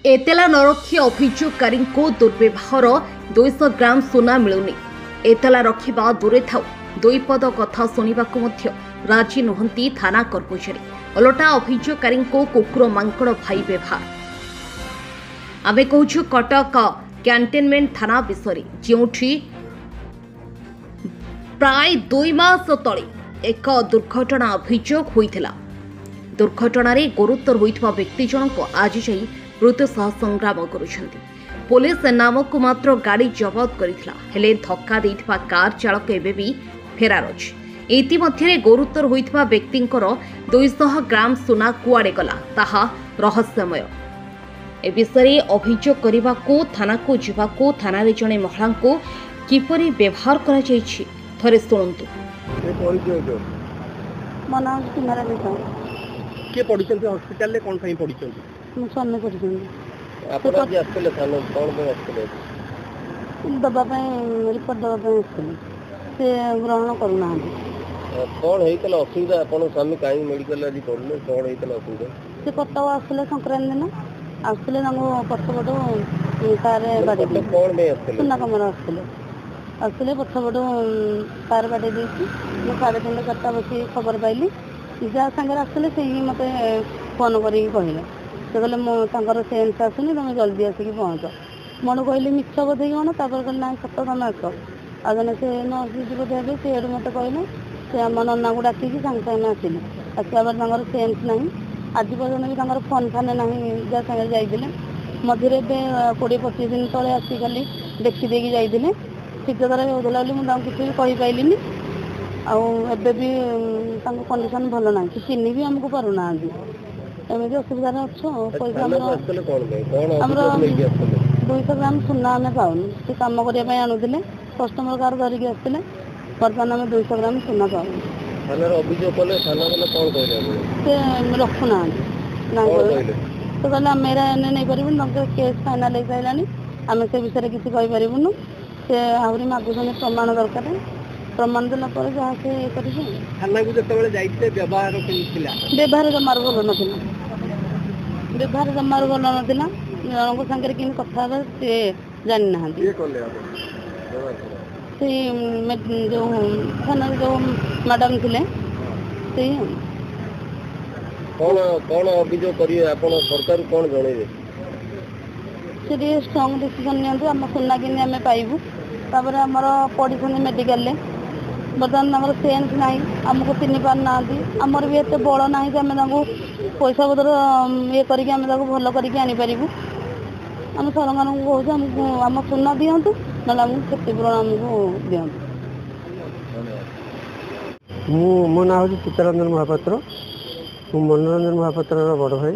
एतला नरखी अभियोगकारी दुर्व्यवहार 200 ग्राम सोना मिलुनी। एतला रखा दूरे था दुई पद कथा शुणा राजी नुहंती थाना कर्मचारी। ओलटा अभियोगकारी कुकुर मांकड़ भाई व्यवहार। आमे कहूँ कटक कैंटनमेंट थाना विषय जोठी प्राय 2 मास तले एक दुर्घटना अभियोग होइथिला। दुर्घटना गुरुतर होइथिबा व्यक्ति जनक आज जाई मृत्यु सह संग्राम करुछंती। पुलिस नामक मात्र गाड़ी जबत करिथिला, हेले धक्का देइथिबा कार चालक एबे भी फेरार अछि। इतिमध्ये गुरुतर होइथिबा व्यक्तिंकर 200 ग्राम सोना कुआडे गला ताहा रहस्यमय। ए विषय अभियोग करने को थाना को जीवा को थाना रे जने महिला को किपरि व्यवहार करा जायछि थरे सुनंतु। मना तुम्हारा देखा के पडिचंती हॉस्पिटल ले कोन सही पडिचंती मु सामने पडिचंती आपण आज आस्ते थाना कोन में आस्ते दबा पे रिपोर्ट दबा पे से ग्रहण करूना कोन हेतला असुविधा आपण स्वामी काई मेडिकल आज पडले कोन हेतला असुविधा से कटक आसले संक्रांति दिन आसले तांको पछपटो कार बाडी कोन में आसले सुना कमरा आसले पछपटो कार बाडी देछि मु 3:30 4टा बसी खबर पाइली जा संगे आसले से ही मते फोन करी कहले से कहले मो तांकर सेंस आसुनी तुम जल्दी आसिक पहुंच मन कहली मिछ बोधे कौन तापर कहले ना सत तुम आस आजने से नर्स बोधे हे से मत कहले से आम नना को डाक सांगे सांगे आसिले आसा तांकर सेंस ना आज पर्यटन भी तांकर फोन फान ना जा संगे जाइए मझे 20-25 दिन तले आसी खाली देखी देकी जाइए ठीक जगह होता मुझे किसी कहीपारे आबे भी कंडीशन भल ना कि चिन्ह भी आमको पारना एमती असुविधा अच्छे पैसा आमर 200 ग्राम सुना आम पाऊन से कम करने आणुले कस्टमर कार धरिकी आसते बर्तमान आम 200 ग्राम सुना पाऊन से रखुना तो कहले मेरा एने नहीं पार्बू तुम केस फाइनाल हो सारानी आम से विषय किसी कहीपरूँ से आहरी मागुन प्रमाण दरकार प्रमाण देला पर जहाँ से थाना को जब जाइए व्यवहार व्यवहार जमार भल ना व्यवहार जमार भल ना जन सागर कि कथा सी जानी ना जो थाना जो मैडम थे कौन कौन अभियोग करिए आपण सरकार कौन जणेबे से स्ट्रंग डिसीजन नियंतु आम सुना कि आम पाइबू तापर आमर पढ़ी मेडिकल बर्तमान आम सेन्स ना आमको चिन्ह पार ना आमर भी एत बल ना कि आम पैसा पतर ये करके भल करके आनीपारू आम सरकार को कहूँ आमको आम सुना दिंतु ना आमको क्षतिपूरण आमको दिंतु। मो ना हूँ चित्तरंजन महापात्र मु मनोरंजन महापात्र बड़ भाई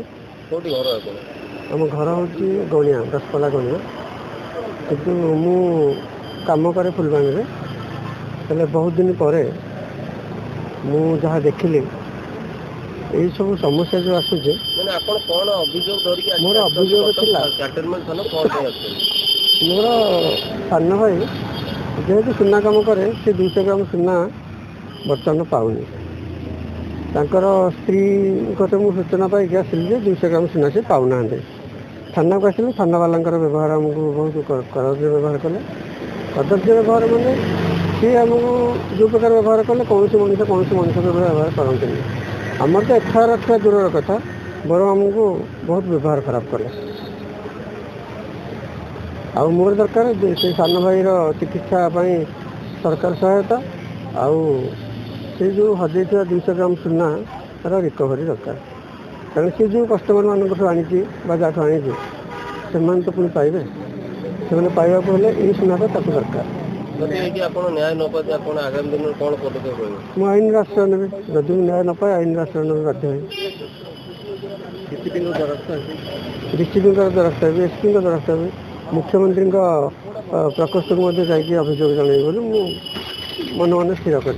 आम घर हूँ गणिया 10 पला गणिया कितु मु काम करे फुलबाणी में हेल्ले बहुत दिन पर मु जहाँ देखिली यही सब समस्या जो आसूचे मोर अभियोग मोर सान भाई जेहेतु सुना काम करे से 200 ग्राम सुना बर्तमान पाऊनी तांकर स्त्री कते मु सूचना पाई आसिल 200 ग्राम सुना से पाऊना थाना को आसिल थाना वाला व्यवहार आमको बहुत कर्दव्य व्यवहार कले कर्दव्य व्यवहार माने सी आमको जो प्रकार व्यवहार कले कौन मनुष्य व्यवहार करते आमर तो एफआईआर रखा दूर कथा बर आमको बहुत व्यवहार खराब कले आ मोर दरकार से सान भाई चिकित्सा सरकार सहायता आउ से जो हजे 200 ग्राम सुना तार रिकवरी दरकार कारण सी जो कस्टमर मानक आनी जहाँ आनी से तो पुणी पाइबे से पाइबा हेल्ले ये सुनाटा ताकू दरकार न्याय न पाते आगामी दिन कौन पदक्षेप मुझे आईन राष्ट्र ने जदि न्याय न पाए आईन राष्ट्र ने बाध्य डीसीपी द्वारस्थ है एसपी द्वारस्थ है मुख्यमंत्री प्रकोष्ठ को जाकि अभियोग जन मन मन स्थिर कर।